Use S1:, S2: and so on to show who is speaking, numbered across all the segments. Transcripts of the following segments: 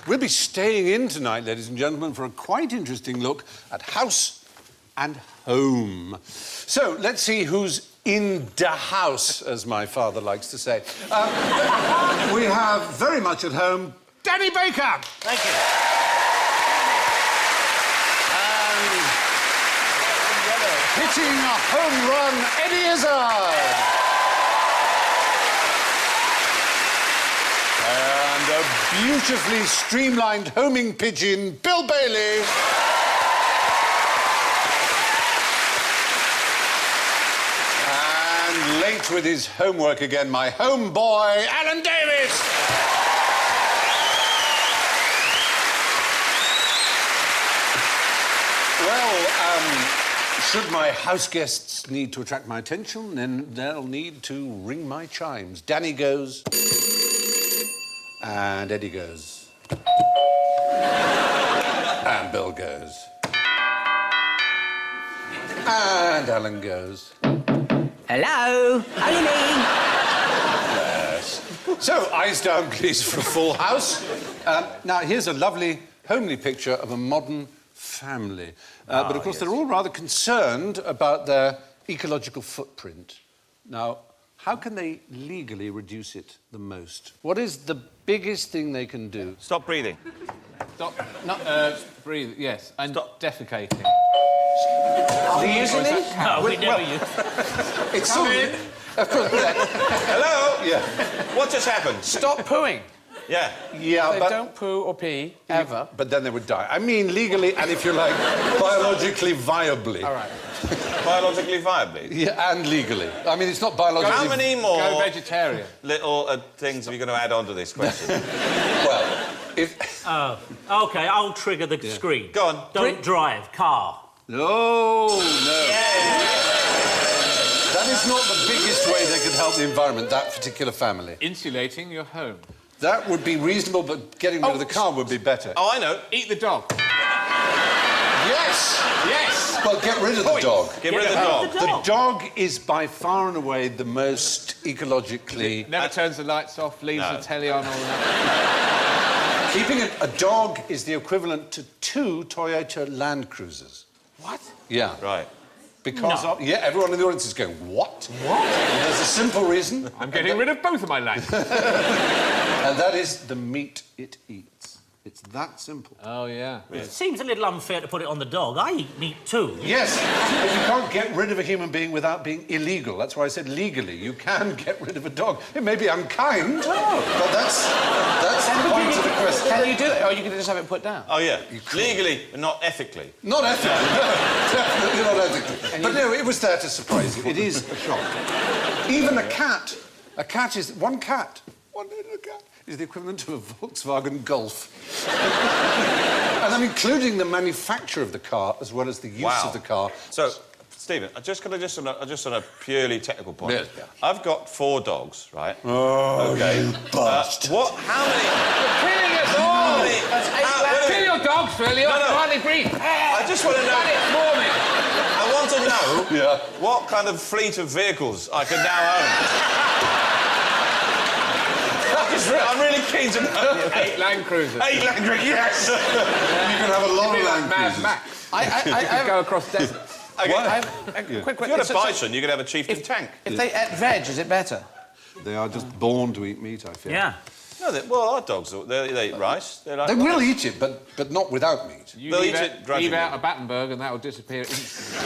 S1: We'll be staying in tonight, ladies and gentlemen, for a quite interesting look at house and home. So, let's see who's in the house, as my father likes to say. We have very much at home Danny Baker.
S2: Thank you.
S1: And hitting a home run, Eddie Izzard. And a beautifully streamlined homing pigeon, Bill Bailey. And late with his homework again, my homeboy, Alan Davies. Well, should my house guests need to attract my attention, then they'll need to ring my chimes. Danny goes... and Eddie goes. And Bill goes. And Alan goes.
S2: Hello, only me.
S1: Yes. So, eyes down, please, for a full house. Now, here's a lovely, homely picture of a modern family. But, of course, they're all rather concerned about their ecological footprint. Now, how can they legally reduce it the most? What is the biggest thing they can do?
S3: Stop breathing.
S4: Stop. Not breathe. Yes, and stop defecating.
S1: Legally?
S2: No, we never use.
S1: It's so. Of course.
S3: Hello?
S1: Yeah.
S3: What just happened?
S4: Stop pooing.
S3: Yeah.
S1: Yeah,
S4: They
S1: but...
S4: don't poo or pee, ever.
S1: But then they would die. I mean, legally, and if you like, biologically viably.
S4: All right.
S3: Biologically viably?
S1: Yeah, and legally. I mean, it's not biologically...
S3: How many more
S4: Go vegetarian.
S3: little things are you going to add on to this question?
S1: Well, if...
S2: Oh, OK, I'll trigger the screen.
S3: Go on.
S2: Don't drive, car.
S1: No. That is not the biggest way they could help the environment, that particular family.
S4: Insulating your home.
S1: That would be reasonable, but getting rid of the car would be better.
S3: Oh, I know.
S4: Eat the dog.
S1: Yes!
S4: Yes!
S1: Well, get rid of the dog.
S3: Get rid of the dog.
S1: The dog is by far and away the most ecologically...
S4: Never turns the lights off, leaves
S3: No.
S4: the telly on, all that.
S1: Keeping a dog is the equivalent to 2 Toyota Land Cruisers.
S4: What?
S1: Yeah.
S3: Right.
S1: Because
S2: No.
S1: of... Yeah, everyone in the audience is going, what? What? And there's a simple reason.
S4: I'm getting rid of both of my lands.
S1: And that is the meat it eats. It's that simple.
S4: Oh, yeah.
S2: It seems a little unfair to put it on the dog. I eat meat too.
S1: Yes, but you can't get rid of a human being without being illegal. That's why I said legally. You can get rid of a dog. It may be unkind, but that's the point of the question.
S4: Can you do it, or you can just have it put down?
S3: Oh, yeah. Legally, but not ethically.
S1: Not ethically, no. Definitely not ethically. But no, it was there to surprise you. It is a shock. Even a cat. A cat is... One little cat is the equivalent of a Volkswagen Golf. And I'm including the manufacture of the car as well as the use of the car.
S3: So, Stephen, just on a purely technical point.
S1: Yes.
S3: I've got 4 dogs, right?
S1: Oh,
S3: okay.
S1: you bastard.
S3: How many...
S4: You're killing us all!
S3: How-
S4: Kill your dogs, Phil. You
S3: No.
S4: hardly breathe.
S3: I just want to know... I want to know
S1: Yeah.
S3: what kind of fleet of vehicles I can now own. I'm really keen to know.
S4: 8 Land Cruisers.
S3: 8 Land Cruisers, yes!
S1: You can have a lot of Land
S4: Mad
S1: Cruisers.
S4: Max. I go across deserts.
S3: Okay.
S4: Quick.
S3: If you had a bison, you could have a chieftain tank.
S4: If they ate veg, is it better?
S1: They are just born to eat meat, I fear.
S2: Yeah.
S3: No, well, our dogs, they eat rice. They like
S1: They
S3: rice.
S1: will eat it, but not without meat.
S4: You
S3: They'll
S4: leave
S3: eat it grudgingly.
S4: leave out a Battenberg and that will disappear instantly.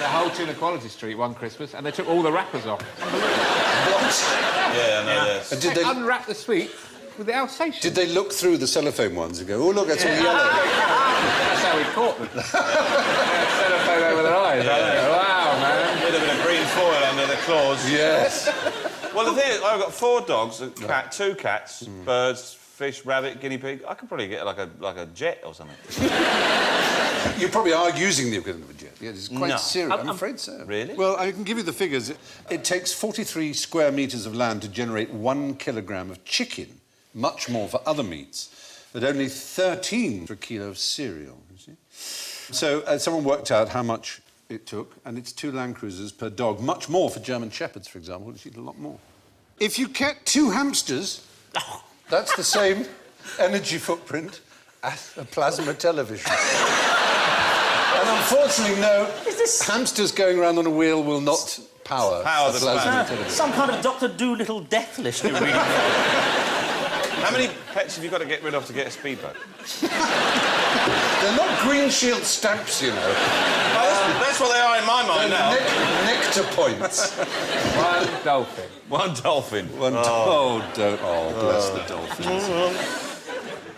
S4: The whole Inequality Street one Christmas, and they took all the wrappers off.
S3: Yeah, no, yes.
S1: And
S4: They unwrapped the sweet with the Alsatian.
S1: did they look through the cellophane ones and go, oh, look, that's all yellow?
S4: That's how we caught them. Cellophane over their eyes.
S1: Yeah.
S4: Wow, man.
S3: A bit of green foil under the claws.
S1: Yes.
S3: Well, the thing is, I've got 4 dogs, a cat, 2 cats, birds, fish, rabbit, guinea pig. I could probably get like a jet or something.
S1: You probably are using the equivalent of a jet. Yeah, it's quite
S3: No.
S1: serious. I'm afraid so.
S3: Really?
S1: Well, I can give you the figures. It takes 43 square metres of land to generate 1 kilogram of chicken, much more for other meats, but only 13 for a kilo of cereal, you see? So someone worked out how much it took, and it's 2 Land Cruisers per dog, much more for German Shepherds, for example, which eat a lot more. If you kept 2 hamsters That's the same energy footprint as a plasma television. And unfortunately, no, hamsters going around on a wheel will not power
S3: the plasma
S1: television.
S2: Some kind of Dr. Dolittle death list you're reading.
S3: How many pets have you got to get rid of to get a speedboat?
S1: They're not Green Shield stamps, you know.
S3: Oh, that's what they are in my mind now.
S1: Nectar points.
S4: One dolphin.
S3: One dolphin.
S1: Bless the dolphins.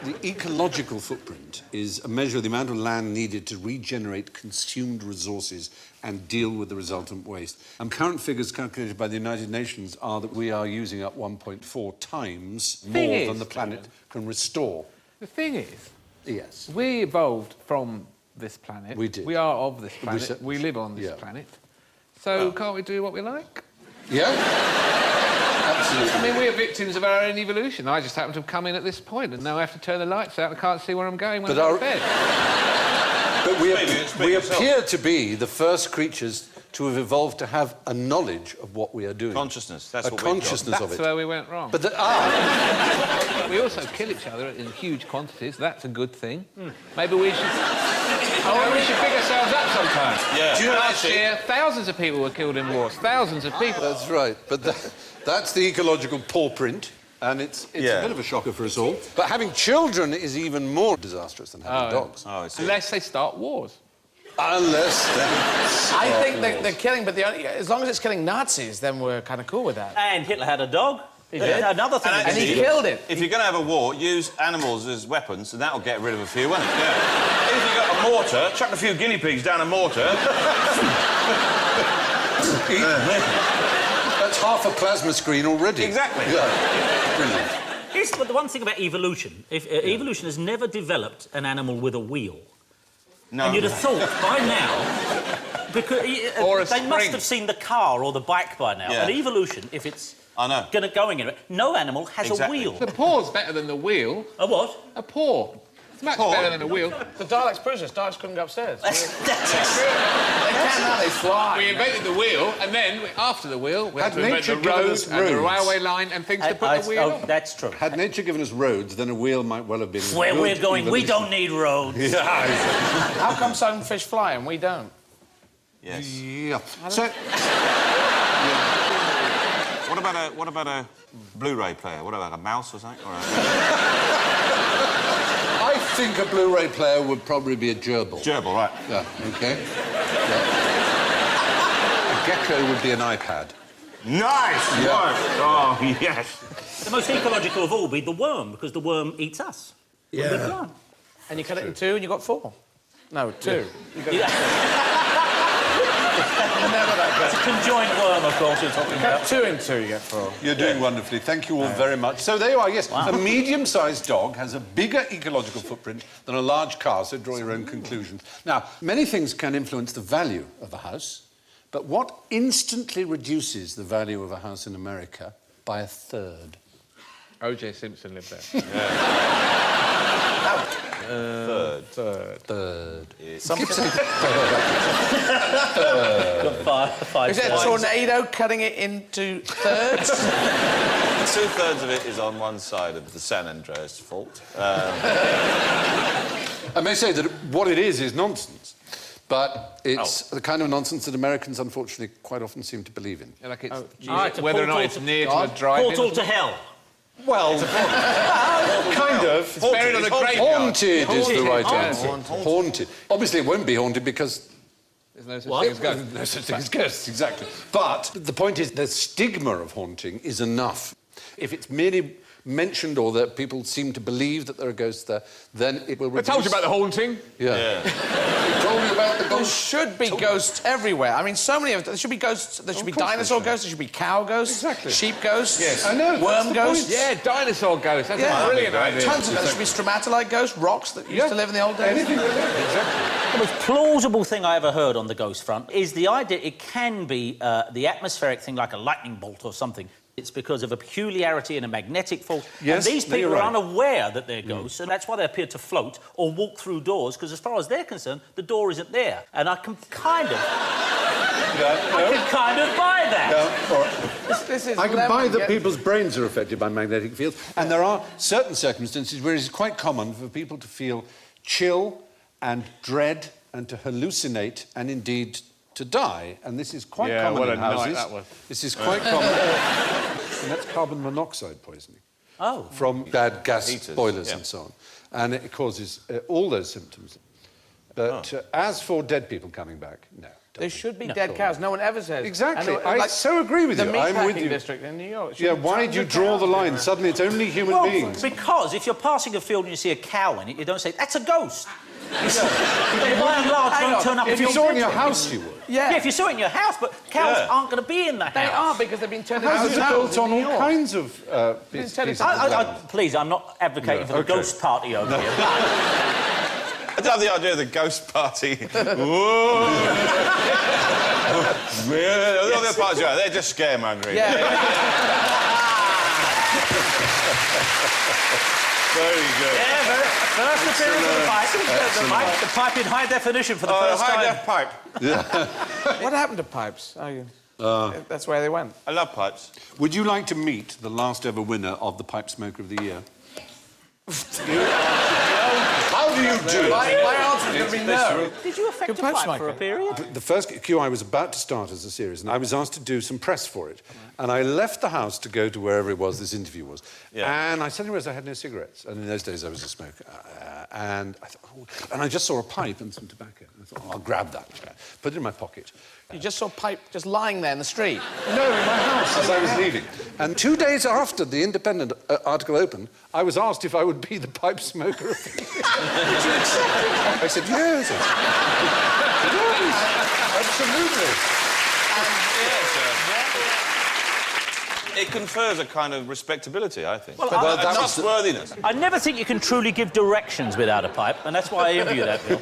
S1: The ecological footprint is a measure of the amount of land needed to regenerate consumed resources and deal with the resultant waste. And current figures calculated by the United Nations are that we are using up 1.4 times more than the planet can restore.
S4: The thing is,
S1: Yes.
S4: we evolved from this planet.
S1: We did.
S4: We are of this planet.
S1: We
S4: We live on this
S1: yeah.
S4: planet. So can't we do what we like?
S1: Yeah? Absolutely.
S4: I mean, we are victims of our own evolution. I just happen to have come in at this point, and now I have to turn the lights out. I can't see where I'm going when I'm in bed.
S1: But we appear to be the first creatures to have evolved to have a knowledge of what we are doing.
S3: Consciousness. That's
S1: a
S3: what we've got.
S1: consciousness of
S4: That's
S1: it.
S4: where we went wrong.
S1: But
S4: we also kill each other in huge quantities. That's a good thing. Maybe we should... we should pick ourselves up sometime.
S3: Yeah.
S4: Do you know last year, thousands of people were killed in wars. Thousands of people.
S1: that's right. But that's the ecological paw print, and it's a bit of a shocker for us all. But having children is even more disastrous than having dogs.
S3: Oh, I see.
S4: Unless they start wars.
S1: Unless
S5: I think they're killing, but as long as it's killing Nazis, then we're kind of cool with that.
S2: And Hitler had a dog. Another thing.
S3: And
S5: And he killed it.
S3: If you're going to have a war, use animals as weapons, and that'll get rid of a few, won't it? Yeah. If you've got a mortar, chuck a few guinea pigs down a mortar.
S1: that's half a plasma screen already.
S3: Exactly.
S1: Yeah. Brilliant.
S2: Here's the one thing about evolution. Evolution has never developed an animal with a wheel.
S3: No.
S2: And you'd have thought by now, because
S4: Or a
S2: they must
S4: spring.
S2: have seen the car or the bike by now.
S3: Yeah.
S2: And evolution, if it's
S3: I know.
S2: going anywhere, no animal has
S3: Exactly.
S2: a wheel.
S4: The paw's better than the wheel.
S2: A what?
S4: A paw. It's much
S3: Paw?
S4: better than a wheel.
S5: The Daleks proved us. Daleks couldn't go upstairs.
S2: That's
S5: They can now, they fly.
S4: We invented the wheel, and then, after the wheel, we had
S1: Had
S4: to invent
S1: nature
S4: the
S1: given
S4: road
S1: us
S4: and the
S1: roads?
S4: railway line and things to put the wheel on.
S2: that's true.
S1: Had nature given us roads, then a wheel might well have been.
S2: Where
S1: good
S2: we're going, we
S1: evolution.
S2: don't need roads.
S1: Yeah.
S5: How come some fish fly and we don't?
S3: Yes.
S1: Yeah. So.
S3: What about a Blu-ray player? What about a mouse or something? Or
S1: I think a Blu-ray player would probably be a gerbil.
S3: gerbil, right?
S1: Yeah, okay. Yeah. A gecko would be an iPad.
S3: Nice!
S1: Yeah.
S3: Right. Oh, yes.
S2: The most ecological of all would be the worm, because the worm eats us.
S1: Yeah.
S5: And you cut it in two and you got four. No, two.
S2: It's a conjoined worm, of course, you're talking about.
S5: Cut two in two, you get four.
S1: You're doing wonderfully. Thank you all very much. So there you are, yes. A medium-sized dog has a bigger ecological footprint than a large car, so draw your own conclusions. Now, many things can influence the value of a house, but what instantly reduces the value of a house in America by a third?
S4: O.J. Simpson lived there.
S3: Third.
S1: Third.
S2: Five
S5: Is it a tornado cutting it into thirds?
S3: 2/3 of it is on one side of the San Andreas fault.
S1: I may say that what it is nonsense, but it's the kind of nonsense that Americans, unfortunately, quite often seem to believe in.
S4: Like it's,
S2: it's a
S4: whether or not
S2: portal
S4: it's
S2: to
S4: near to a
S2: God.
S4: drive-in.
S2: Portal to hell.
S1: Well, kind of.
S4: It's buried on a graveyard.
S1: Haunted is the right answer.
S4: Haunted.
S1: Haunted. Obviously, it won't be haunted because
S4: There's no such
S2: What?
S4: thing as ghosts.
S1: no such thing as ghosts, exactly. But the point is, the stigma of haunting is enough. If it's merely mentioned or that people seem to believe that there are ghosts there, then it will
S4: I
S1: reduce...
S4: told you about the haunting.
S1: Yeah. We told you about the
S5: There
S1: ghosts.
S5: should be ghosts everywhere. I mean, so many of them. There should be ghosts. There should be
S1: course there
S5: dinosaur
S1: should.
S5: ghosts. There should be cow ghosts.
S1: Exactly.
S5: Sheep ghosts.
S1: Yes. I know, that's
S5: Worm
S1: the
S5: ghosts.
S1: point.
S4: Yeah, dinosaur ghosts. That's
S5: Yeah.
S4: a brilliant idea.
S5: Tons of them. There should be stromatolite ghosts, rocks that used to live in the old days.
S1: Anything like that. Exactly.
S2: The most plausible thing I ever heard on the ghost front is the idea it can be the atmospheric thing like a lightning bolt or something. It's because of a peculiarity in a magnetic force.
S1: Yes,
S2: and these
S1: no, you're
S2: people are
S1: right.
S2: unaware that they're ghosts, and that's why they appear to float or walk through doors, because as far as they're concerned, the door isn't there. And I can kind of... I can kind of buy that.
S5: This is
S1: I can buy
S5: lemon.
S1: that people's brains are affected by magnetic fields, and there are certain circumstances where it is quite common for people to feel chill and dread and to hallucinate and indeed to die. And this is quite
S3: Yeah,
S1: common
S3: what
S1: in
S3: a night
S1: houses.
S3: that was.
S1: This is quite common. And that's carbon monoxide poisoning.
S2: Oh.
S1: From bad gas
S3: Heaters,
S1: boilers
S3: yeah.
S1: and so on. And it causes all those symptoms. But as for dead people coming back, no.
S5: There should be dead cows. No one ever says.
S1: Exactly.
S5: And,
S1: I so agree with
S5: the
S1: you. I'm with
S5: meatpacking
S1: you.
S5: district in New York.
S1: Yeah, why do you draw the line? Suddenly it's only human beings.
S2: Because if you're passing a field and you see a cow in it, you don't say, that's a ghost. They by and large
S5: Hang
S2: don't
S5: on.
S2: turn up.
S1: If you saw it in your house, you would.
S2: Yeah, if you saw it in your house, but cows
S3: Yeah.
S2: aren't going to be in the house.
S5: They are because they've been turned into
S1: Houses are
S5: houses
S1: built on
S5: in New
S1: all
S5: York.
S1: kinds of pieces of land.
S2: Please, I'm not advocating for the
S1: okay.
S2: ghost party over here.
S3: I love the idea of the ghost party. Whoa! The other parts, yeah, they're just scaremongering. Very good.
S2: Yeah, first appearance of the pipe. The pipe in high definition for the first
S3: high
S2: time.
S3: def pipe.
S5: What happened to pipes? That's where they went.
S3: I love pipes.
S1: Would you like to meet the last ever winner of the Pipe Smoker of the Year? How do you do it?
S5: My answer is going to be no.
S2: Did you affect a
S5: Good pipe
S2: pipe for
S5: smoker.
S2: a period?
S1: The first QI was about to start as a series, and I was asked to do some press for it. And I left the house to go to wherever it was this interview was.
S3: Yeah.
S1: And I suddenly realised I had no cigarettes. And in those days, I was a smoker. And I thought, and I just saw a pipe and some tobacco. And I thought, I'll grab that. Put it in my pocket.
S5: You just saw pipe just lying there in the street.
S1: No, in my house as I was leaving. And 2 days after the Independent article opened, I was asked if I would be the pipe smoker of the year. Did you accept it? I said, yes. Yes, absolutely.
S3: It confers a kind of respectability, I think.
S2: Well,
S3: a
S1: that was
S3: trustworthiness.
S2: I never think you can truly give directions without a pipe, and that's why I envy you that, Bill.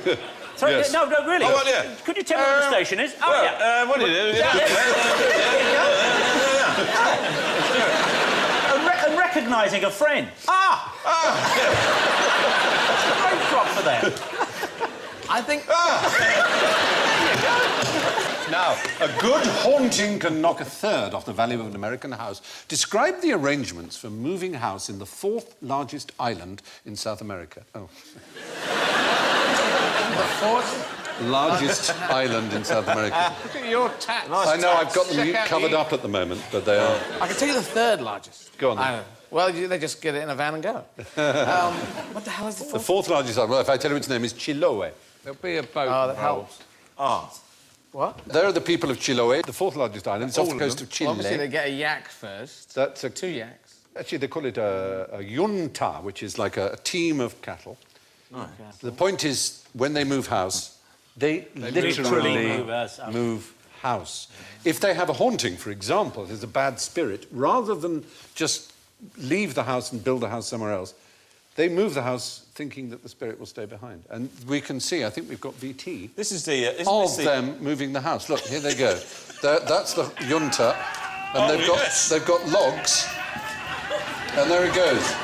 S2: Sorry,
S1: Yes.
S2: no, really.
S3: Oh, well, yeah.
S2: Could you tell me what the station is? Oh, yeah.
S3: What do you do?
S2: And recognising a friend. Great drop for that.
S5: I think...
S1: Now, a good haunting can knock a third off the value of an American house. Describe the arrangements for moving a house in the 4th largest island in South America. Oh.
S5: The 4th
S1: largest island in South America.
S5: Look at your tats.
S1: I know I've got them
S5: Check out
S1: covered
S5: the-
S1: up at the moment, but they are...
S5: I can tell you the 3rd largest.
S1: Go on then.
S5: I don't know. Well, they just get it in a van and go. What the hell is the 4th?
S1: The 4th largest island, well, if I tell you its name is Chiloé.
S4: There'll be a boat.
S5: Oh, that
S4: involved.
S5: helps. What?
S1: There are the people of Chiloé, the 4th largest island. It's off the
S4: All of
S1: coast
S4: them.
S1: of Chile.
S5: Obviously, they get a yak first.
S1: That's a...
S5: 2 yaks.
S1: Actually, they call it a yunta, which is like a team of cattle. The point is, when they move house, they literally move house. If they have a haunting, for example, there's a bad spirit, rather than just leave the house and build a house somewhere else, they move the house thinking that the spirit will stay behind. And we can see, I think we've got VT,
S3: This is the...
S1: of them moving the house. Look, here they go. That's the yunta, and they've got logs, and there it goes.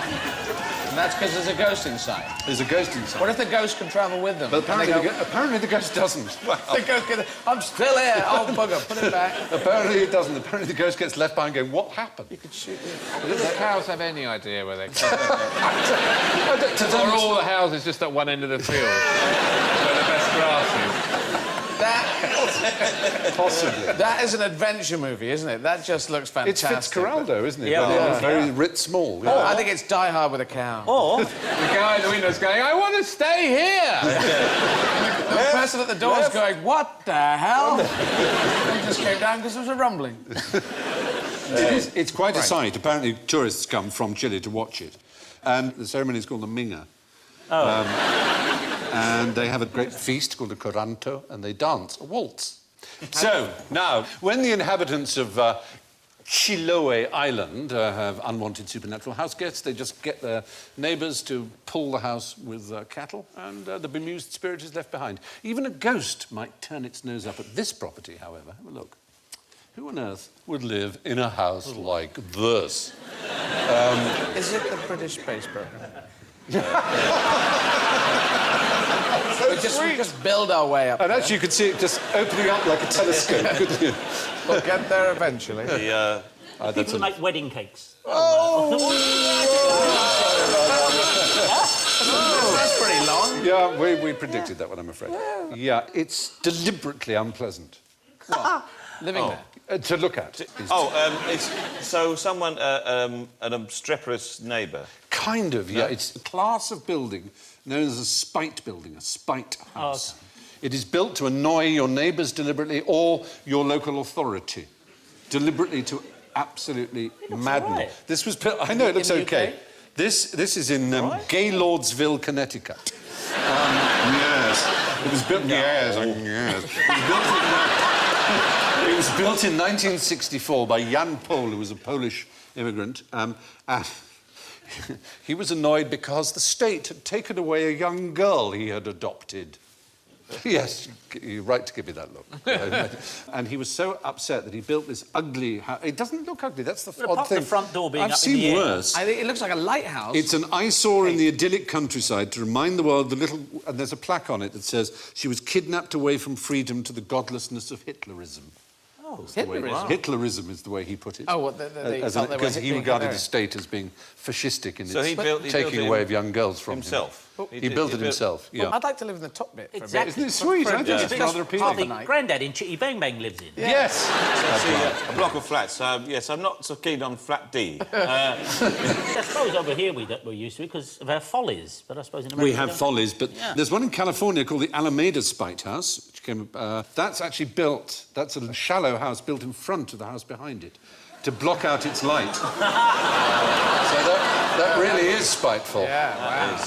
S5: And that's because there's a ghost inside.
S1: There's a ghost inside.
S5: What if the ghost can travel with them?
S1: But
S5: And they
S1: apparently the ghost doesn't.
S5: the ghost can... I'm still here. Oh, bugger, put it back.
S1: Apparently it doesn't. Apparently the ghost gets left behind going, what happened?
S5: You could shoot me.
S4: Do the cows have any idea where they're going?
S1: To them,
S4: Or all the houses just at one end of the field, where the best grass is.
S1: possibly.
S5: That is an adventure movie, isn't it? That just looks
S1: It's
S5: fantastic.
S1: Fitzcarraldo, isn't it?
S2: Yeah,
S1: But
S2: yeah.
S1: very Rit Small.
S5: Oh, I think it's Die Hard with a cow.
S2: Or,
S4: The guy in the window's going, I want to stay here!
S5: The person at the door's going, what the hell? He just came down because there was a rumbling.
S1: It's quite a sight. Apparently tourists come from Chile to watch it. And the ceremony is called the Minga. And they have a great feast called the Coranto, and they dance a waltz. So, now, when the inhabitants of Chiloé Island have unwanted supernatural house guests, they just get their neighbours to pull the house with cattle, and the bemused spirit is left behind. Even a ghost might turn its nose up at this property, however. Have a look. Who on earth would live in a house like this?
S5: Is it the British space program? We just build our way up.
S1: And actually, you could see it just opening up like a telescope, couldn't you?
S5: We'll get there eventually.
S2: People make wedding cakes.
S5: That's pretty long.
S1: Yeah, we predicted that one, I'm afraid. Yeah, it's deliberately unpleasant
S5: Living there.
S1: to look at.
S3: It's so someone, an obstreperous neighbour.
S1: Kind of, yeah. It's a class of building known as a spite building, a spite house. It is built to annoy your neighbours deliberately or your local authority. Deliberately to absolutely madden.
S2: Right.
S1: This was built... I know, it looks
S5: the
S1: OK.
S5: UK?
S1: This is in Gaylordsville, Connecticut. Yes. It was built... Yes. It was built in 1964 by Jan Pol, who was a Polish immigrant. And he was annoyed because the state had taken away a young girl he had adopted. Yes, you're right to give me that look. And he was so upset that he built this ugly house. It doesn't look ugly, that's the odd
S2: Apart from
S1: thing.
S2: the front door being
S1: I've
S2: up in
S1: seen
S2: the air.
S1: worse.
S5: I think it looks like a lighthouse.
S1: It's an eyesore in the idyllic countryside to remind the world the little... And there's a plaque on it that says, she was kidnapped away from freedom to the godlessness of Hitlerism.
S5: Oh, Hitlerism.
S1: Hitlerism is the way he put it.
S5: Oh, what,
S1: Because he regarded the state as being fascistic in
S3: So
S1: its
S3: he built
S1: taking away of young girls from
S3: himself.
S1: He built it himself, yeah.
S5: I'd like to live in the top bit for
S2: Exactly.
S5: a bit.
S1: Isn't it sweet? I think
S5: Yeah.
S1: it's
S5: Just
S1: rather
S5: half
S1: appealing.
S5: a
S2: The
S5: night.
S2: granddad in Chitty Bang Bang lives in.
S1: Yes!
S3: A block of flats. Yes, I'm not so keen on flat D.
S2: I suppose over here we're used to it because of our follies, but I suppose in America...
S1: We have
S2: don't.
S1: follies, but there's one in California called the Alameda Spite House, which came... that's actually built... That's a shallow house built in front of the house behind it to block out its light. So that really is spiteful.
S5: Yeah, wow.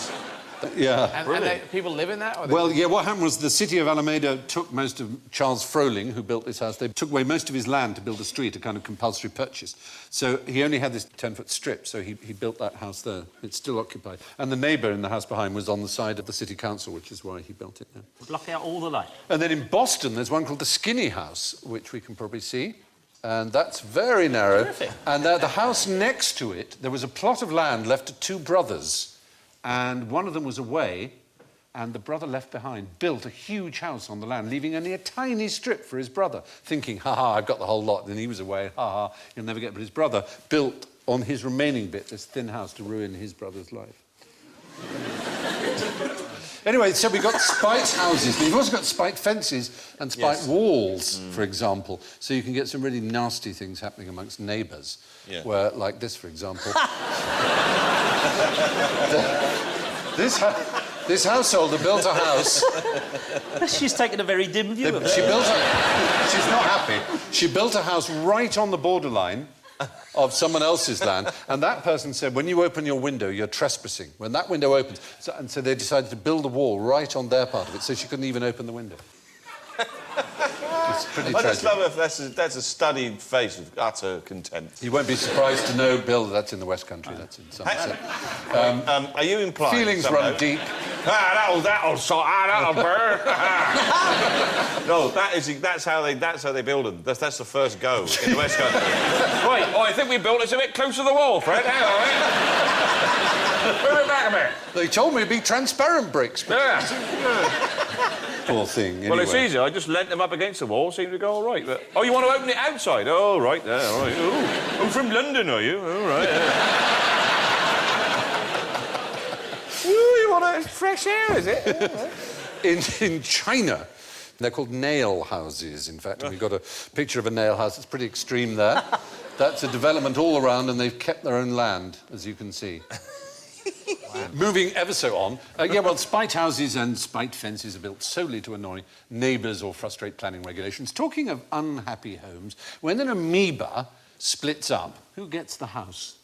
S1: Yeah.
S5: And people live in that? Or
S1: Well, yeah, what happened was the city of Alameda took most of... Charles Froling, who built this house, they took away most of his land to build a street, a kind of compulsory purchase. So he only had this 10-foot strip, so he built that house there. It's still occupied. And the neighbour in the house behind was on the side of the city council, which is why he built it there.
S2: Block out all the light.
S1: And then in Boston, there's one called the Skinny House, which we can probably see. And that's very narrow.
S2: Terrific.
S1: And the house next to it, there was a plot of land left to two brothers. And one of them was away, and the brother left behind built a huge house on the land, leaving only a tiny strip for his brother, thinking, ha-ha, I've got the whole lot. Then he was away, ha-ha, he'll never get... But his brother built on his remaining bit this thin house to ruin his brother's life. Anyway, so we've got spite houses, but you've also got spite fences and spite walls, for example, so you can get some really nasty things happening amongst neighbours, where, like this, for example... This householder built a house...
S2: She's taken a very dim view of it.
S1: She's not happy. She built a house right on the borderline of someone else's land, and that person said, when you open your window, you're trespassing. When that window opens... So they decided to build a wall right on their part of it, so she couldn't even open the window. It's pretty
S3: I
S1: tragic.
S3: just love it. That's a studied face of utter contempt.
S1: You won't be surprised to know, Bill, that's in the West Country, that's in Somerset.
S3: Are you implying...
S1: Feelings run deep.
S3: That'll sort out, that'll burn. No, that's how they build them. That's the first go in the West Country. Right, I think we built it a bit close to the wall, Fred. Hang on, Move it back a bit.
S1: They told me it'd be transparent bricks. But...
S3: Yeah.
S1: Poor thing, anyway.
S3: Well, it's easy. I just leant them up against the wall, seemed to go all right. But... Oh, you want to open it outside? Oh, right there, all right. Oh, from London, are you? All right. Ooh, you want fresh air, is it?
S1: In China, they're called nail houses, in fact, and we've got a picture of a nail house. It's pretty extreme there. That's a development all around, and they've kept their own land, as you can see. Moving ever so on, spite houses and spite fences are built solely to annoy neighbours or frustrate planning regulations. Talking of unhappy homes, when an amoeba splits up, who gets the house?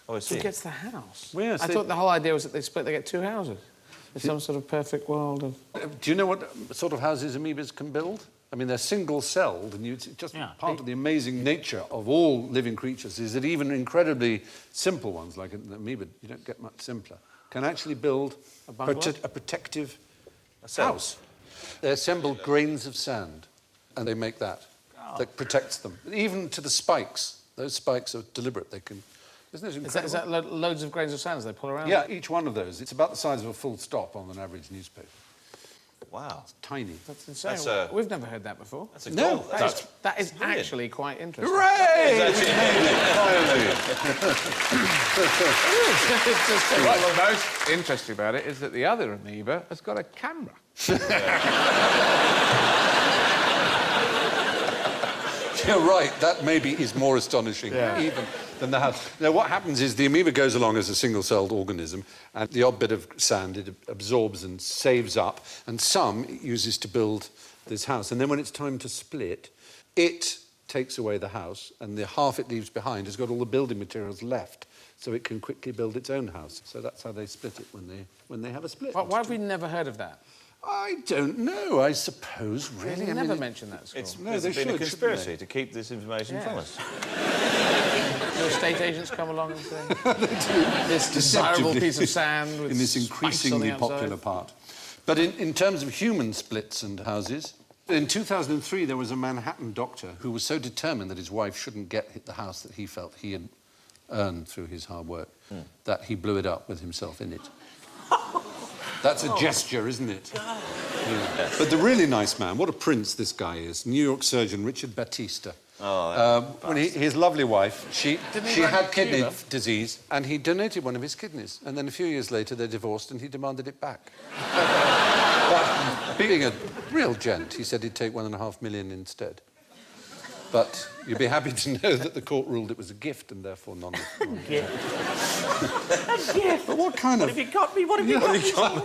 S3: Oh, I see.
S5: Who gets the house?
S1: Well, yes,
S5: I thought the whole idea was that they get two houses. There's some sort of perfect world of...
S1: Do you know what sort of houses amoebas can build? I mean, they're single-celled, and it's just part of the amazing nature of all living creatures is that even incredibly simple ones, like an amoeba, you don't get much simpler, can actually build a protective house. They assemble grains of sand, and they make that protects them. Even to the spikes. Those spikes are deliberate. They can... Isn't it incredible?
S5: Is that loads of grains of sand as they pull around?
S1: Yeah, each one of those. It's about the size of a full stop on an average newspaper.
S3: Wow.
S1: Tiny.
S5: That's insane.
S3: That's
S5: We've never heard that before.
S3: That's a
S1: No,
S3: goal.
S5: That is actually quite interesting.
S1: Hooray!
S4: What's most interesting about it is that the other amoeba has got a camera.
S1: You're right, that maybe is more astonishing even than the house. Now, what happens is the amoeba goes along as a single-celled organism, and the odd bit of sand it absorbs and saves up, and some it uses to build this house. And then when it's time to split, it takes away the house, and the half it leaves behind has got all the building materials left, so it can quickly build its own house. So that's how they split it when they have a split.
S5: Why have we never heard of that?
S1: I don't know, I suppose, really.
S5: They
S1: I
S5: never
S1: mean,
S5: mentioned that at school.
S1: No, they
S3: There's been a
S1: should,
S3: conspiracy
S1: shouldn't
S3: to keep this information from us.
S5: No estate agents come along and say, this desirable
S1: Deceptively,
S5: piece of sand with
S1: in this
S5: spice
S1: increasingly
S5: on the outside.
S1: popular part. But in terms of human splits and houses, in 2003 there was a Manhattan doctor who was so determined that his wife shouldn't get the house that he felt he had earned through his hard work that he blew it up with himself in it. That's a gesture, isn't it? Yeah. But the really nice man, what a prince this guy is, New York surgeon Richard Batista. When his lovely wife, she had kidney disease, and he donated one of his kidneys. And then a few years later, they divorced, and he demanded it back. But being a real gent, he said he'd take $1.5 million instead. But you'd be happy to know that the court ruled it was a gift, and therefore non.
S2: Gift.
S1: But what kind of?
S2: What have you got me? What have you got me?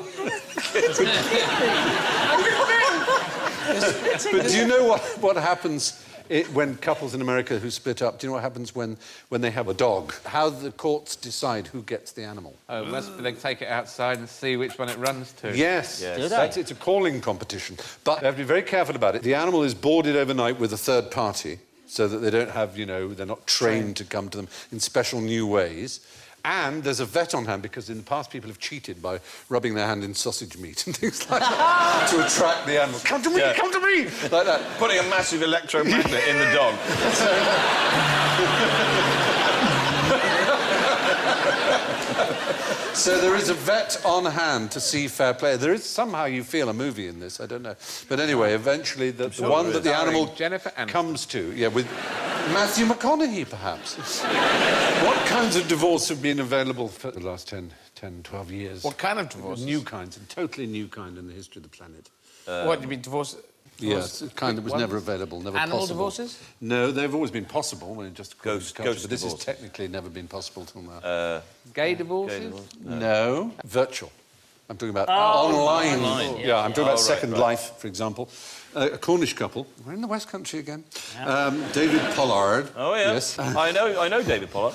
S1: But do you know what happens when couples in America who split up? Do you know what happens when they have a dog? How the courts decide who gets the animal?
S4: Oh, they take it outside and see which one it runs to.
S1: Yes,
S2: Do they?
S1: it's a calling competition. But they have to be very careful about it. The animal is boarded overnight with a third party so that they don't have, they're not trained to come to them in special new ways. And there's a vet on hand because in the past people have cheated by rubbing their hand in sausage meat and things like that to attract the animal. Come to me, come to me! Like that.
S3: Putting a massive electromagnet in the dog.
S1: So there is a vet on hand to see fair play. There is somehow you feel a movie in this, I don't know. But anyway, eventually the one that the animal
S4: Jennifer Aniston.
S1: comes to, with Matthew McConaughey, perhaps. What kinds of divorce have been available for the last 10, 12 years?
S5: What kind of divorces?
S1: New kinds, a totally new kind in the history of the planet.
S5: What, you mean divorce?
S1: Yes, a kind that was never available, never
S5: Animal
S1: possible.
S5: divorces?
S1: No, they've always been possible when it just
S3: Ghost
S1: culture, but this has
S3: divorces.
S1: technically never been possible till now.
S4: Gay divorces?
S1: No, virtual. I'm talking about online. I'm talking about Second Life, for example. A Cornish couple. We're in the West Country again. David Pollard.
S3: Oh, yeah.
S1: Yes.
S3: I know David Pollard.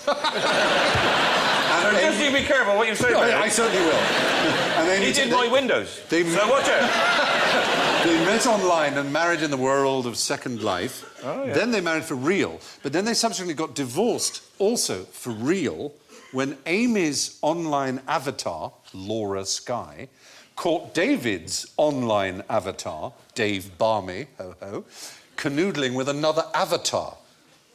S3: Just you be careful what you say about
S1: I
S3: him.
S1: certainly will. And then
S3: He did my windows. So watch out.
S1: They met online and married in the world of Second Life. Oh, yeah. Then they married for real. But then they subsequently got divorced also for real when Amy's online avatar, Laura Skye, caught David's online avatar, Dave Barmy, ho-ho, canoodling with another avatar.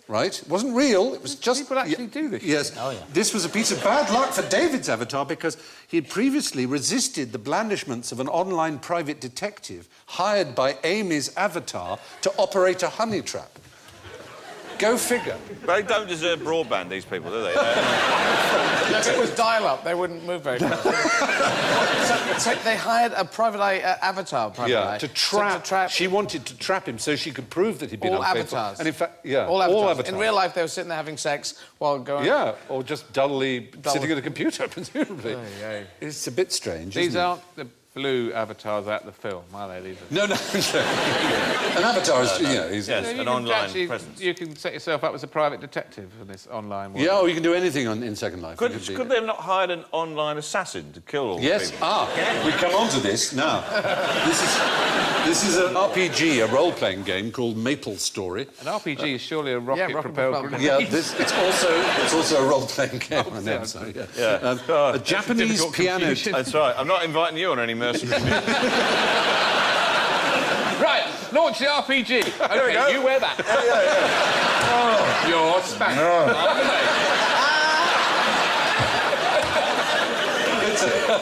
S1: Right? It wasn't real, it was just...
S4: People actually do this?
S1: Yes.
S2: Oh, yeah.
S1: This was a piece of bad luck for David's avatar because he had previously resisted the blandishments of an online private detective hired by Amy's avatar to operate a honey trap. Go figure.
S3: They don't deserve broadband, these people, do they?
S5: If it was dial-up, they wouldn't move very fast. so they hired a private eye avatar,
S1: To trap. She wanted to trap him so she could prove that he'd been
S5: all
S1: unfaithful.
S5: avatars.
S1: And in fact,
S5: all avatars. In real life, they were sitting there having sex while going...
S1: Yeah, or just dully sitting at a computer, presumably. It's a bit strange,
S4: These
S1: isn't it?
S4: aren't the blue avatars out the film, are they? These are...
S1: No. An avatar is, he's...
S3: Yes,
S4: You
S3: an
S4: can
S3: online
S4: actually-
S3: presence.
S4: You can set yourself up as a private detective in this online world.
S1: Yeah, or you can do anything in Second Life.
S3: Could
S1: You be-
S3: they have not hired an online assassin to kill all the
S1: Yes.
S3: people?
S1: We come on to this now. This is an RPG, a role-playing game called Maple Story.
S4: An RPG is surely a rocket-propelled grenade.
S1: Yeah, it's also a role-playing game. I know, sorry, a Japanese
S4: difficult
S1: piano.
S4: confusion.
S3: That's right. I'm not inviting you on any mercenary mission.
S4: Right, launch the RPG.
S3: There we go.
S4: Okay, you wear that. Oh, you're spank.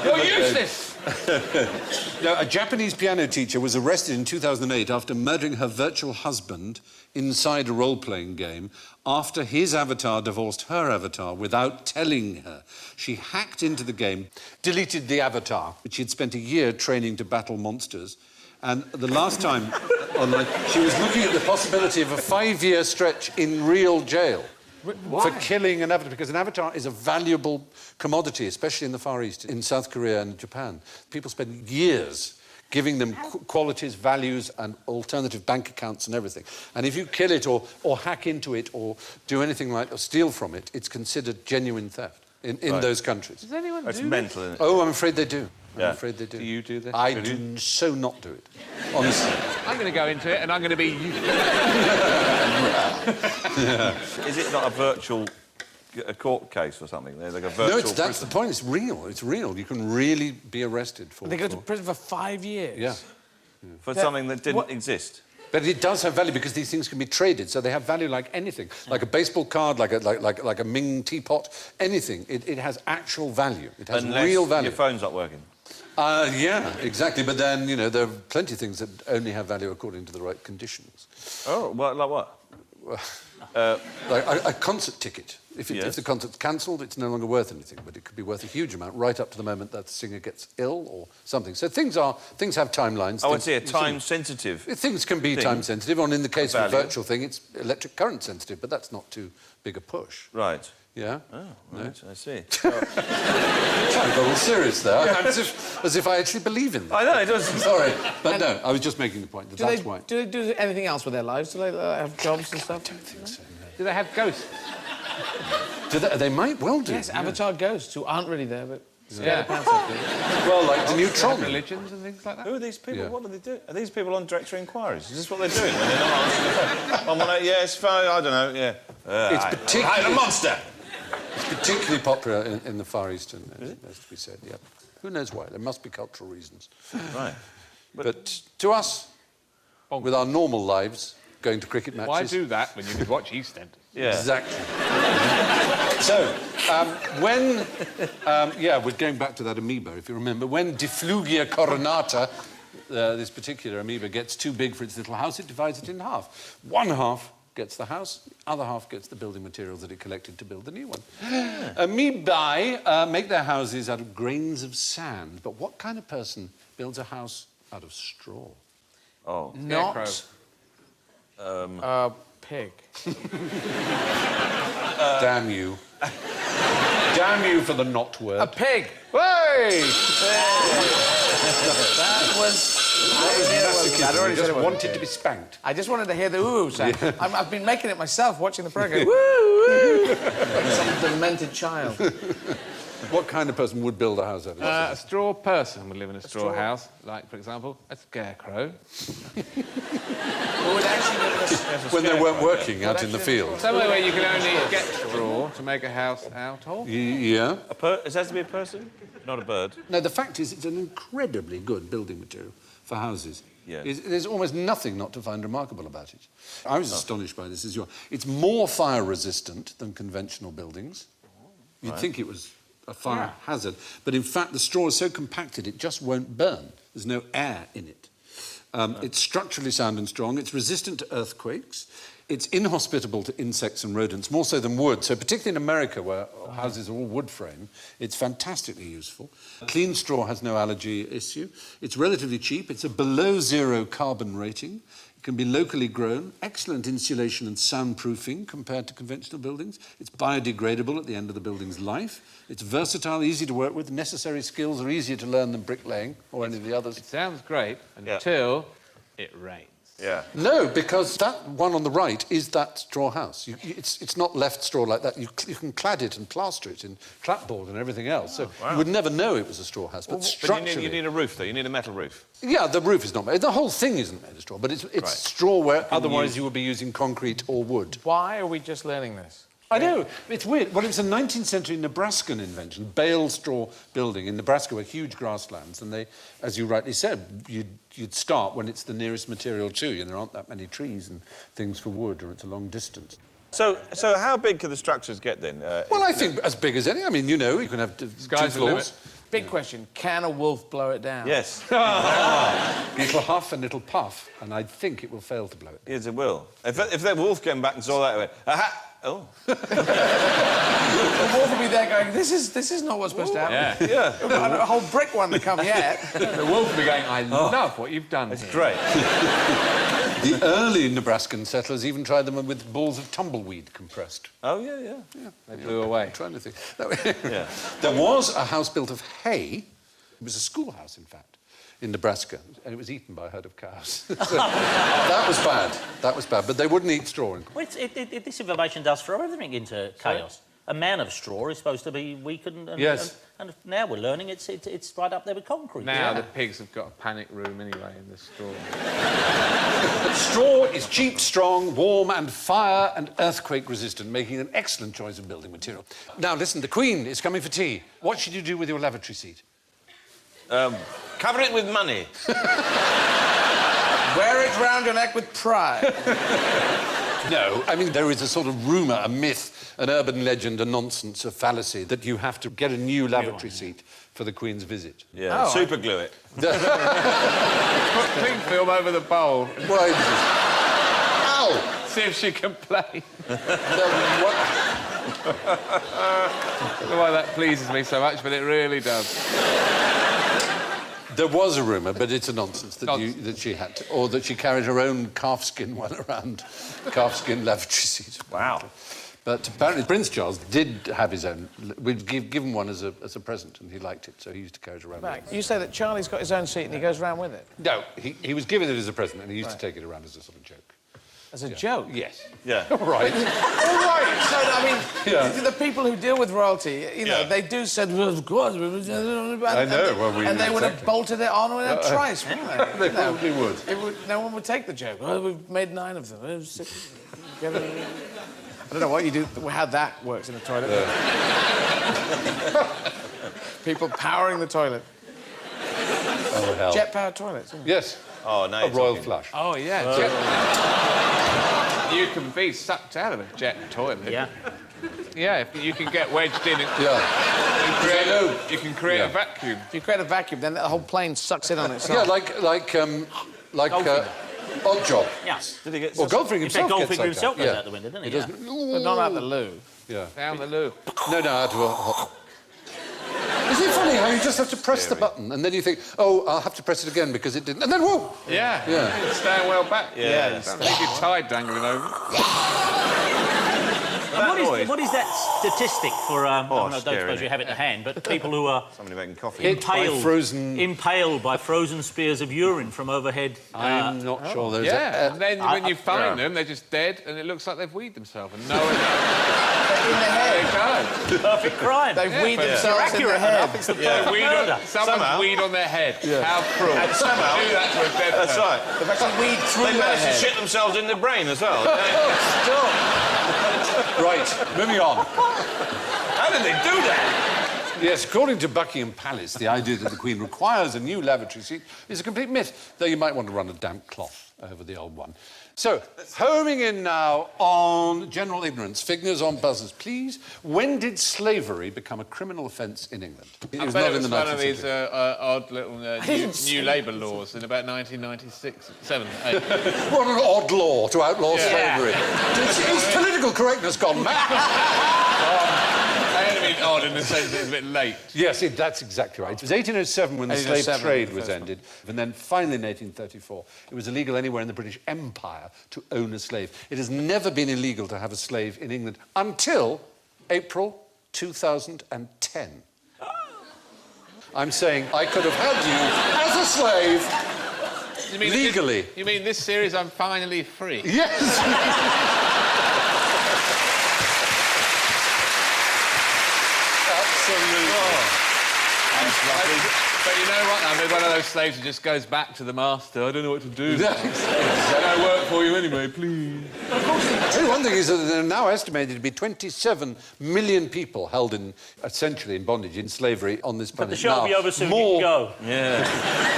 S4: You're useless.
S1: Now, a Japanese piano teacher was arrested in 2008 after murdering her virtual husband inside a role-playing game after his avatar divorced her avatar without telling her. She hacked into the game, deleted the avatar, which she'd spent a year training to battle monsters, and the last time online, she was looking at the possibility of a 5-year stretch in real jail. For killing an avatar, because an avatar is a valuable commodity, especially in the Far East, in South Korea and Japan. People spend years giving them qualities, values, and alternative bank accounts and everything. And if you kill it or hack into it or do anything like or steal from it, it's considered genuine theft in those countries.
S4: Does anyone
S3: It's
S4: do
S3: mental, isn't it?
S1: Oh, I'm afraid they do.
S3: Yeah.
S1: I'm afraid they do.
S4: Do you do this?
S1: I do so not do it, honestly.
S4: I'm going to go into it and I'm going to be...
S3: Is it not a virtual court case or something? They're like a virtual
S1: No, that's
S3: prison.
S1: the point. It's real. It's real. You can really be arrested for...
S5: They go to prison for 5 years.
S1: Yeah.
S3: For something that didn't exist.
S1: But it does have value because these things can be traded, so they have value like anything, like a baseball card, like a Ming teapot, anything. It has actual value. It has
S3: Unless
S1: real value.
S3: your phone's not working.
S1: Yeah, exactly. But then there are plenty of things that only have value according to the right conditions.
S3: Oh, well, like what?
S1: Like a concert ticket. If the concert's cancelled, it's no longer worth anything, but it could be worth a huge amount right up to the moment that the singer gets ill or something. So things have timelines.
S3: Oh, I'd say a time-sensitive.
S1: Things can be time-sensitive, and in the case of a virtual thing, it's electric current-sensitive, but that's not too big a push.
S3: Right.
S1: Yeah?
S3: Oh, right, I see.
S1: I got all serious there, as if I actually believe in that.
S3: I know, it does.
S1: Sorry, but no, I was just making the point that that's why.
S5: Do they do anything else with their lives? Do they have jobs and stuff?
S1: I don't think so, no.
S4: Do they have ghosts?
S1: They might well do.
S5: Yes, avatar ghosts who aren't really there, but scare
S4: Yeah.
S5: the pants off them.
S1: Well, like the
S4: Do they have
S1: neutron.
S4: religions and things like that?
S3: Who are these people?
S1: Yeah.
S3: What do they do? Are these people on directory inquiries? Is this what they're doing when they're not answering the phone? Yeah, it's fine, I don't know, yeah.
S1: It's particularly...
S3: a monster!
S1: It's particularly popular in the Far East, and has to be said, yeah. Who knows why? There must be cultural reasons.
S3: Right.
S1: But to us, with our normal lives, going to cricket matches...
S4: Why do that when you could watch EastEnders?
S3: Yeah.
S1: Exactly. So, we're going back to that amoeba, if you remember. When Difflugia coronata, this particular amoeba, gets too big for its little house, it divides it in half. One half gets the house, the other half gets the building materials that it collected to build the new one. Amoebae make their houses out of grains of sand, but what kind of person builds a house out of straw?
S3: Oh.
S5: Not a pig.
S1: Damn you. Damn you for the not word.
S5: A pig.
S1: Hey!
S5: That was...
S1: I already
S5: said it
S1: just
S5: was.
S1: wanted to be spanked.
S5: I just wanted to hear the ooh sound. I've been making it myself, watching the programme. Woo, woo! Like some demented child.
S1: What kind of person would build a house out of
S4: A straw person would live in a straw house, like, for example, a scarecrow.
S5: Who would actually live in a...
S1: when they weren't working out in the field?
S4: Somewhere where you can only get straw to make a house out of.
S1: Yeah.
S3: It has to be a person, not a bird.
S1: No, the fact is it's an incredibly good building material for houses.
S3: Yeah.
S1: There's almost nothing not to find remarkable about it. I was astonished by this as you are. It's more fire-resistant than conventional buildings. You'd think it was a fire hazard, but in fact the straw is so compacted it just won't burn. There's no air in it. It's structurally sound and strong. It's resistant to earthquakes. It's inhospitable to insects and rodents, more so than wood. So particularly in America, where houses are all wood frame, it's fantastically useful. Clean straw has no allergy issue. It's relatively cheap. It's a below zero carbon rating. It can be locally grown. Excellent insulation and soundproofing compared to conventional buildings. It's biodegradable at the end of the building's life. It's versatile, easy to work with. Necessary skills are easier to learn than bricklaying or any of the others.
S4: It sounds great until it rains.
S3: Yeah.
S1: No, because that one on the right is that straw house. It's not left straw like that. You can clad it and plaster it in clapboard and everything else. So you would never know it was a straw house. But structurally...
S3: But you need a roof, though. You need a metal roof.
S1: Yeah, the roof is not made. The whole thing isn't made of straw, but it's straw where otherwise you would be using concrete or wood.
S5: Why are we just learning this?
S1: I know, it's weird. Well, it was a 19th century Nebraskan invention, bale straw building. In Nebraska were huge grasslands, and they, as you rightly said, you'd start when it's the nearest material to you, and there aren't that many trees and things for wood, or it's a long distance.
S3: So how big can the structures get then?
S1: Well, I think as big as any. I mean, you can have two
S4: Sky's the
S1: floors.
S5: Big question. Can a wolf blow it down?
S3: Yes.
S1: It'll huff and it'll puff, and I think it will fail to blow it.
S3: Yes, it will. If that wolf came back and saw that, it went, aha! Oh.
S5: The wolf will be there going, this is not what's supposed to happen.
S3: Yeah.
S5: We've got a whole brick one to come yet.
S4: The wolf will be going, I love what you've done
S3: It's
S4: here.
S3: great.
S1: The early Nebraskan settlers even tried them with balls of tumbleweed compressed.
S3: Oh, yeah.
S4: They blew away.
S1: I'm trying to think.
S3: Yeah.
S1: There was a house built of hay. It was a schoolhouse, in fact, in Nebraska, and it was eaten by a herd of cows. So that was bad. That was bad. But they wouldn't eat straw.
S2: Well, this information does throw everything into chaos. A man of straw is supposed to be weakened, and and now we're learning it's right up there with concrete.
S4: Now the pigs have got a panic room anyway in the straw.
S1: Straw is cheap, strong, warm, and fire and earthquake resistant, making it an excellent choice of building material. Now, listen, the Queen is coming for tea. What should you do with your lavatory seat?
S3: Cover it with money.
S5: Wear it round your neck with pride.
S1: No, I mean, there is a sort of rumour, a myth, an urban legend, a nonsense, a fallacy that you have to get a new lavatory seat for the Queen's visit.
S3: Yeah, super glue it.
S4: Put cling film over the bowl.
S1: Why? Ow!
S4: See if she can play.
S1: No,
S4: I don't know why that pleases me so much, but it really does.
S1: There was a rumour, but it's a nonsense that she had to, or that she carried her own calfskin one around, calfskin lavatory seat.
S3: Wow.
S1: But apparently Prince Charles did have his own. We'd given one as a present, and he liked it, so he used to carry it around.
S5: Back. You say that Charlie's got his own seat and he goes around with it?
S1: No, he was given it as a present, and he used to take it around as a sort of joke.
S5: As a joke?
S1: Yes.
S3: Yeah.
S1: Right.
S5: All right. So, I mean, the people who deal with royalty, you know, they do say, well, of course.
S1: I know.
S5: And they would have bolted it on with a trice, wouldn't they?
S1: They probably would.
S5: No one would take the joke. Oh, we've made 9 of them. I don't know what you do, how that works in a toilet. People powering the toilet.
S1: Oh, hell.
S5: Jet-powered toilets.
S1: Yes.
S3: Oh, no.
S1: A royal flush.
S4: Oh, yeah. You can be sucked out of a jet toilet.
S2: Yeah.
S4: Yeah, if you can get wedged in.
S1: Yeah.
S4: You can create a vacuum.
S5: If you create a vacuum, then the whole plane sucks in on itself.
S1: Yeah, like Odd Job.
S2: Yeah.
S3: Did he get...
S1: Well, Goldfinger
S2: In fact,
S1: himself gets
S2: Goldfinger
S1: like
S2: himself
S1: that.
S2: goes out the window, doesn't he?
S1: He does.
S5: But not at the loo.
S1: Yeah.
S4: Down the loo.
S1: No, out of a hot. Isn't it funny how you just have to press the button and then you think, oh, I'll have to press it again because it didn't, and then whoa!
S4: Yeah.
S1: Yeah.
S4: It's staying well back.
S3: Yeah.
S4: Don't leave your tie dangling over.
S2: What is that statistic for? I don't
S3: scary,
S2: suppose
S3: isn't
S2: you have it to hand, but people who are
S3: Somebody making coffee.
S2: impaled by frozen spears of urine from overhead.
S1: I'm not sure there's
S4: Yeah, and then when you find
S3: yeah.
S4: them, they're just dead, and it looks like they've weed themselves, and no one...
S5: In the head.
S2: Perfect crime.
S5: They've weed
S2: You're
S5: themselves in the
S2: accurate
S5: head.
S2: enough. It's the perfect murder.
S4: Someone's weed on their head. How cruel.
S3: And somehow...
S4: Do that to a dead
S3: That's
S4: person.
S3: right.
S5: They've actually weed through
S3: They
S5: their
S3: managed to
S5: head.
S3: shit themselves in the brain as well.
S1: Right, moving on.
S3: How did they do that?
S1: Yes, according to Buckingham Palace, the idea that the Queen requires a new lavatory seat is a complete myth, though you might want to run a damp cloth over the old one. So, homing in now on general ignorance. Figures on buzzers, please. When did slavery become a criminal offence in England? It
S4: I
S1: was
S4: bet
S1: not
S4: it
S1: in
S4: was
S1: the
S4: one of
S1: 19th
S4: these
S1: century.
S4: odd little new labour laws in about 1996, 7, 8.
S1: What an odd law to outlaw
S2: Yeah.
S1: slavery. Is political correctness gone mad?
S4: I only mean odd in the sense that it's a bit late.
S1: Yes, that's exactly right. It was 1807 when the slave
S5: 1807,
S1: trade
S5: the
S1: was
S5: first
S1: ended, and then finally in 1834 it was illegal anywhere in the British Empire to own a slave. It has never been illegal to have a slave in England until April 2010. I'm saying I could have had you as a slave legally.
S4: You mean this series, I'm finally free?
S1: Yes.
S4: But you know what? I'm one of those slaves who just goes back to the master. I don't know what to do. I work for you anyway, please.
S1: I'll tell you one thing is that there are now estimated to be 27 million people held in, essentially in bondage, in slavery on this planet.
S2: The show will be over soon.
S1: More,
S2: You can go.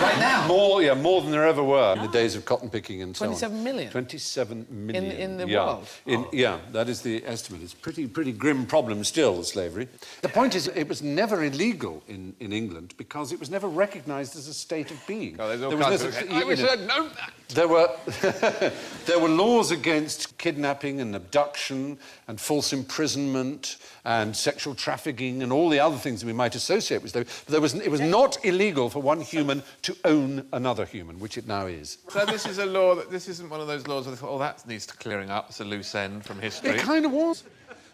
S5: Right now?
S1: more than there ever were in the days of cotton picking and so on.
S5: 27 million?
S1: 27 million.
S5: In the world?
S1: Yeah, that is the estimate. It's pretty grim problem still, slavery. The point is, it was never illegal in England because it was never recognised as a state of being.
S4: Oh, there's all
S1: There was
S4: kinds
S1: no
S4: of-
S1: such-
S4: I wish I'd known that.
S1: There were laws against kidnapping and abduction and false imprisonment and sexual trafficking and all the other things that we might associate with slavery. But it was not illegal for one human to own another human, which it now is.
S4: So this is a law that... This isn't one of those laws where they thought, oh, that needs clearing up. It's a loose end from history.
S1: It kind of was.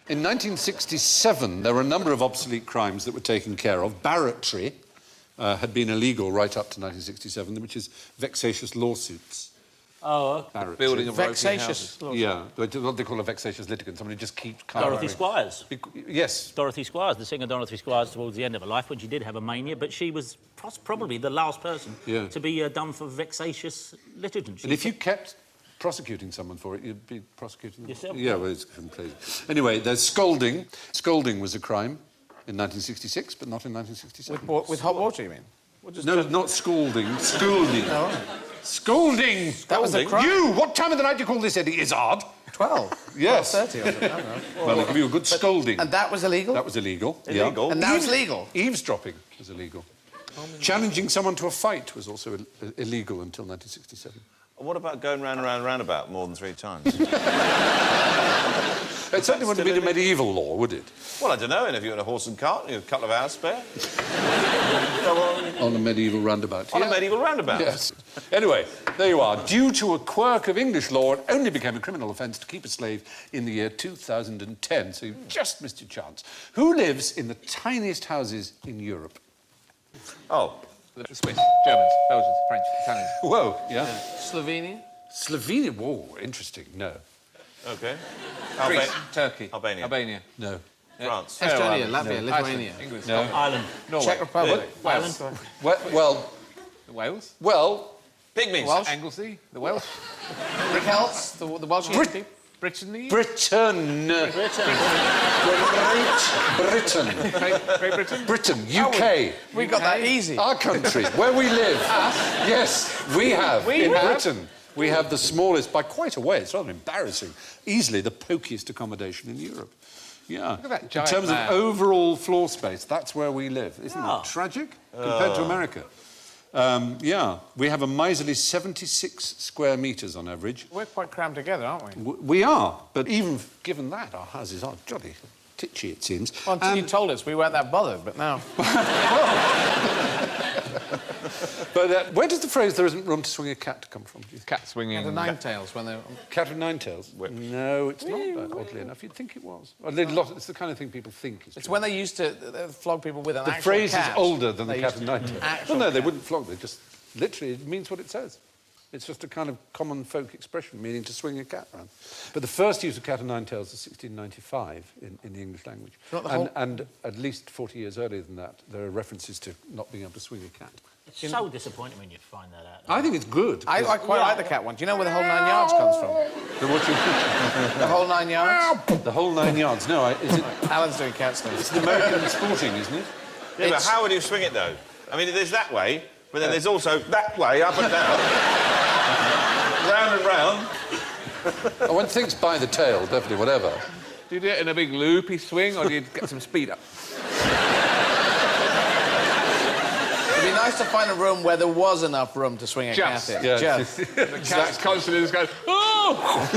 S1: In 1967, there were a number of obsolete crimes that were taken care of. Barratry had been illegal right up to 1967, which is vexatious lawsuits.
S2: Oh,
S1: Barratry.
S4: Building of
S5: Vexatious.
S1: Yeah, what they call a vexatious litigant, somebody who just keeps...
S2: Dorothy Squires.
S1: Yes.
S2: Dorothy Squires, the singer Dorothy Squires, towards the end of her life, when she did have a mania, but she was probably the last person to be done for vexatious litigants.
S1: And if you kept prosecuting someone for it, you'd be prosecuting them.
S2: Yourself?
S1: Yeah, well, it's completely... Anyway, there's scolding. Scolding was a crime in 1966, but not in 1967.
S5: With hot water, you mean?
S1: No, not scalding. Scalding. Scolding!
S5: That was a crime.
S1: You! What time of the night do you call this, Eddie Izzard?
S5: 12.
S1: Yes.
S5: 12:30 or something, I don't know.
S1: Well, I'll give you a good scolding.
S5: And that was illegal?
S1: That was illegal.
S3: Illegal?
S1: Yeah.
S5: And now it's legal?
S1: Eavesdropping was illegal. Challenging someone to a fight was also illegal until 1967.
S3: What about going round and round and round about more than 3 times?
S1: It certainly wouldn't have been a medieval law, would it?
S3: Well, I don't know. And if you're in a horse and cart, you have a couple of hours spare.
S1: On a medieval roundabout.
S3: On a medieval roundabout.
S1: Yes. Anyway, there you are. Due to a quirk of English law, it only became a criminal offence to keep a slave in the year 2010, so you've just missed your chance. Who lives in the tiniest houses in Europe?
S3: Oh,
S4: The Swiss, Germans, Belgians, French, Italians.
S1: Whoa, yeah.
S5: Slovenia?
S1: Slovenia, whoa, interesting, no.
S3: OK.
S4: Greece, Turkey,
S3: Albania.
S4: Albania,
S1: No.
S3: France.
S5: Estonia,
S4: Ireland.
S5: Latvia, Lithuania.
S4: Iceland, England,
S1: No.
S4: Scotland,
S2: Ireland.
S4: Norway,
S5: Czech Republic.
S4: Wales,
S1: Well,
S4: Wales,
S3: Pygmies.
S5: Welsh.
S4: Anglesey, the Welsh,
S5: The Celts, the Welsh people.
S4: Brittany,
S1: Britain.
S4: Great Britain.
S1: Britain, UK.
S5: We got that easy.
S1: Our country, where we live. Yes, we have. In Britain, we have the smallest, by quite a way, it's rather embarrassing, easily the pokiest accommodation in Europe. Yeah.
S4: Look at that
S1: in
S4: giant
S1: terms
S4: man.
S1: of overall floor space, that's where we live. Isn't that tragic compared to America? Yeah, we have a miserly 76 square metres on average.
S5: We're quite crammed together, aren't we?
S1: We are, but even given that, our houses are jolly titchy, it seems.
S5: Well, until you told us we weren't that bothered, but now...
S1: But where does the phrase "there isn't room to swing a cat" come from? Do you think?
S4: Cat swinging.
S5: The nine tails when they're...
S1: Cat of nine tails? No, it's not that, oddly enough. You'd think it was. It's the kind of thing people think is
S5: It's
S1: true.
S5: when they used to flog people with an
S1: The
S5: actual
S1: phrase
S5: cat.
S1: is older than the
S5: They
S1: cat
S5: used
S1: of
S5: to-
S1: nine tails.
S5: actual
S1: Well, no, they
S5: cat.
S1: wouldn't flog. They just literally it means what it says. It's just a kind of common folk expression meaning to swing a cat around. But the first use of cat of nine tails is 1695 in the English language.
S5: Not the whole-
S1: And at least 40 years earlier than that, there are references to not being able to swing a cat.
S2: It's so disappointing when you find that out.
S1: I think it's good.
S5: I quite like the cat one. Do you know where the whole 9 yards comes from?
S1: The
S5: The whole 9 yards?
S1: The whole 9 yards. No, is it?
S5: Alan's doing cat stuff.
S1: It's the American sporting, isn't it?
S3: Yeah, but how would you swing it, though? I mean, there's that way, but then there's also that way, up and down. Round and round.
S1: When things by the tail, definitely, whatever.
S4: Do you do it in a big loopy swing, or do you get some speed up?
S5: It'd be nice to find a room where there was enough room to swing a
S4: Just,
S5: cat in.
S1: yeah.
S5: Just.
S4: The cat's constantly just going, oh!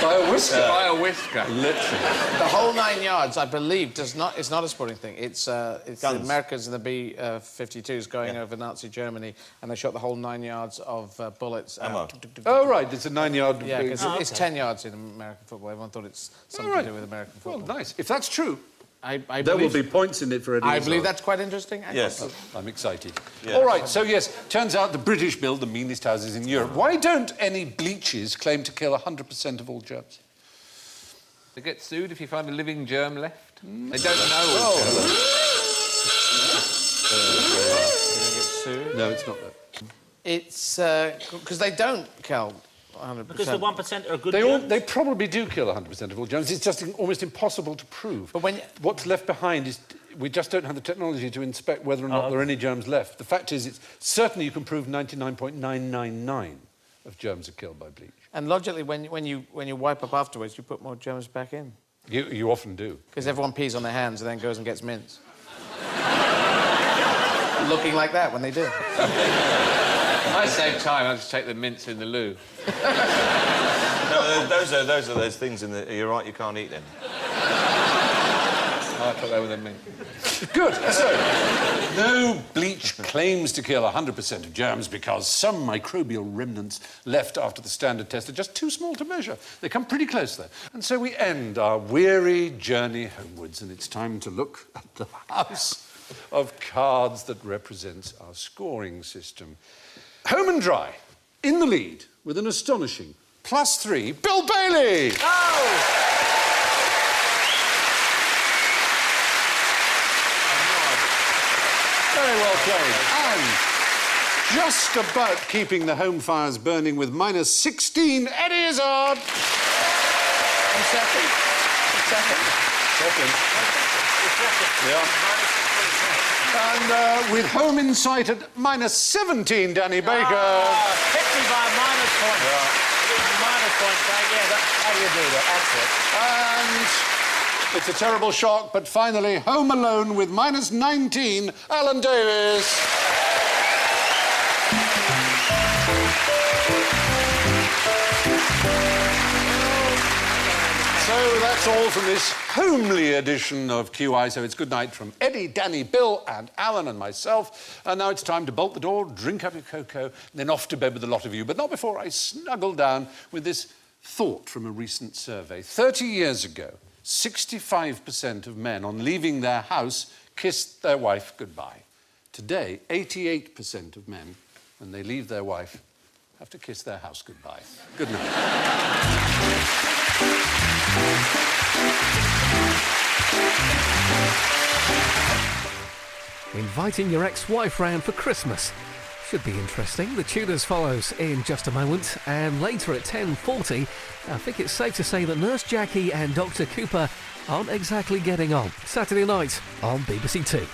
S1: By a whisker.
S4: By a whisker.
S1: Literally.
S5: The whole 9 yards, I believe, it's not a sporting thing. It's the
S3: Guns.
S5: Americans and the B-52s going over Nazi Germany, and they shot the whole 9 yards of bullets.
S3: Ammo.
S1: Oh, right, it's a 9 yard...
S5: Yeah, because it's 10 yards in American football. Everyone thought it's something
S1: right.
S5: to do with American
S1: Well,
S5: football.
S1: nice. If that's true,
S5: I
S1: there will
S5: believe,
S1: be points in it for Eddie
S5: I
S1: Izzard.
S5: believe that's quite interesting.
S3: Yes.
S1: I'm excited.
S3: Yeah.
S1: All right, so yes, turns out the British build the meanest houses in Europe. Why don't any bleaches claim to kill 100% of all germs?
S4: They get sued if you find a living germ left. They don't know.
S1: No, it's not that.
S5: It's because they don't kill 100%.
S2: Because the 1% are good germs?
S1: They probably do kill 100% of all germs. It's just almost impossible to prove.
S5: But when
S1: what's left behind is we just don't have the technology to inspect whether or not there are any germs left. The fact is, it's certainly you can prove 99.999 of germs are killed by bleach.
S5: And logically, when you wipe up afterwards, you put more germs back in.
S1: You often do.
S5: Because everyone pees on their hands and then goes and gets mints. Looking like that when they do.
S4: I save time. I just take the mints in the loo.
S3: No, those are those things in the... You're right, you can't eat them.
S4: I thought they were the mint.
S1: Good. So, no bleach claims to kill 100% of germs because some microbial remnants left after the standard test are just too small to measure. They come pretty close, though. And so we end our weary journey homewards, and it's time to look at the house of cards that represents our scoring system. Home and Dry, in the lead, with an astonishing +3, Bill Bailey!
S2: Oh!
S1: Very well played. And just about keeping the home fires burning with -16, Eddie Izzard.
S5: I'm second.
S1: Second. Yeah. And with home in sight at -17, Danny Baker.
S2: Hit me by a minus point. Yeah. Minus point, yeah, how do you do that? That's it.
S1: And it's a terrible shock, but finally, home alone with -19, Alan Davies. So that's all from this homely edition of QI. So it's good night from Eddie, Danny, Bill and Alan and myself. And now it's time to bolt the door, drink up your cocoa, and then off to bed with a lot of you. But not before I snuggle down with this thought from a recent survey. 30 years ago, 65% of men on leaving their house kissed their wife goodbye. Today, 88% of men, when they leave their wife, have to kiss their house goodbye. Good night.
S6: Inviting your ex-wife round for Christmas. Should be interesting. The tune as follows in just a moment. And later at 10:40, I think it's safe to say that Nurse Jackie and Dr. Cooper aren't exactly getting on. Saturday night on BBC Two.